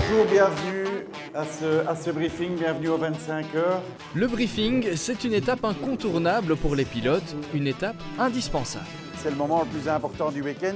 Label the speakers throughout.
Speaker 1: Bonjour, bienvenue à ce briefing, bienvenue aux 25 heures.
Speaker 2: Le briefing, c'est une étape incontournable pour les pilotes, une étape indispensable.
Speaker 1: C'est le moment le plus important du week-end,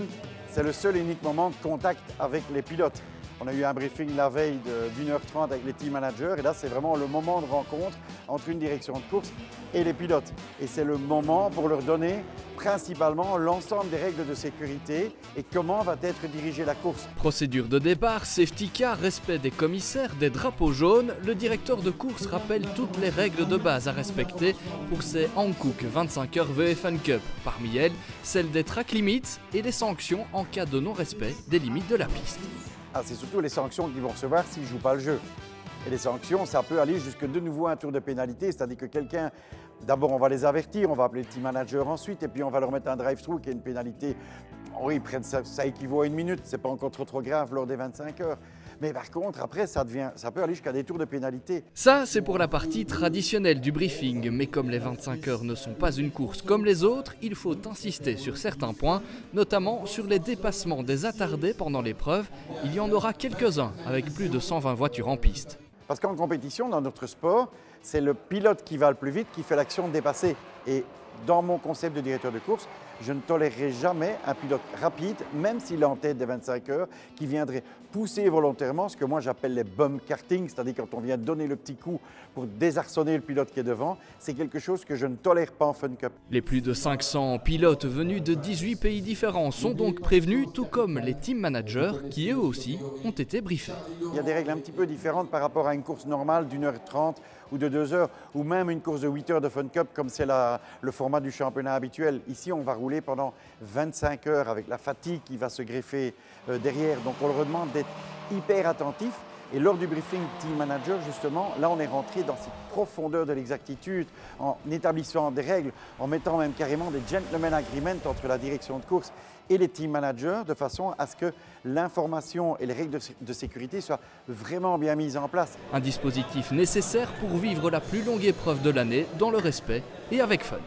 Speaker 1: c'est le seul et unique moment de contact avec les pilotes. On a eu un briefing la veille d'1h30 avec les team managers et là c'est vraiment le moment de rencontre entre une direction de course et les pilotes. Et c'est le moment pour leur donner principalement l'ensemble des règles de sécurité et comment va être dirigée la course.
Speaker 2: Procédure de départ, safety car, respect des commissaires, des drapeaux jaunes, le directeur de course rappelle toutes les règles de base à respecter pour ces Hankook 25h VFN Cup. Parmi elles, celle des track limits et les sanctions en cas de non-respect des limites de la piste.
Speaker 1: C'est surtout les sanctions qu'ils vont recevoir s'ils ne jouent pas le jeu. Et les sanctions, ça peut aller jusque de nouveau un tour de pénalité, c'est-à-dire que quelqu'un, d'abord on va les avertir, on va appeler le team manager ensuite, et puis on va leur mettre un drive-through qui est une pénalité. Oui, ils prennent ça équivaut à 1 minute, c'est pas encore trop grave lors des 25 heures. Mais par contre, après, ça peut aller jusqu'à des tours de pénalité.
Speaker 2: Ça, c'est pour la partie traditionnelle du briefing. Mais comme les 25 heures ne sont pas une course comme les autres, il faut insister sur certains points, notamment sur les dépassements des attardés pendant l'épreuve. Il y en aura quelques-uns, avec plus de 120 voitures en piste.
Speaker 1: Parce qu'en compétition, dans notre sport, c'est le pilote qui va le plus vite qui fait l'action de dépasser. Et dans mon concept de directeur de course, je ne tolérerai jamais un pilote rapide, même s'il est en tête des 25 heures, qui viendrait pousser volontairement ce que moi j'appelle les bum karting, c'est-à-dire quand on vient donner le petit coup pour désarçonner le pilote qui est devant. C'est quelque chose que je ne tolère pas en Fun Cup.
Speaker 2: Les plus de 500 pilotes venus de 18 pays différents sont donc prévenus, tout comme les team managers qui eux aussi ont été briefés.
Speaker 1: Il y a des règles un petit peu différentes par rapport à une course normale d'1h30 ou de 2 heures, ou même une course de 8 heures de Fun Cup comme c'est le format du championnat habituel. Ici, on va rouler pendant 25 heures avec la fatigue qui va se greffer derrière. Donc on leur demande d'être hyper attentif. Et lors du briefing team manager, justement, là on est rentré dans cette profondeur de l'exactitude en établissant des règles, en mettant même carrément des gentlemen agreements entre la direction de course et les team managers de façon à ce que l'information et les règles de sécurité soient vraiment bien mises en place.
Speaker 2: Un dispositif nécessaire pour vivre la plus longue épreuve de l'année dans le respect et avec fun.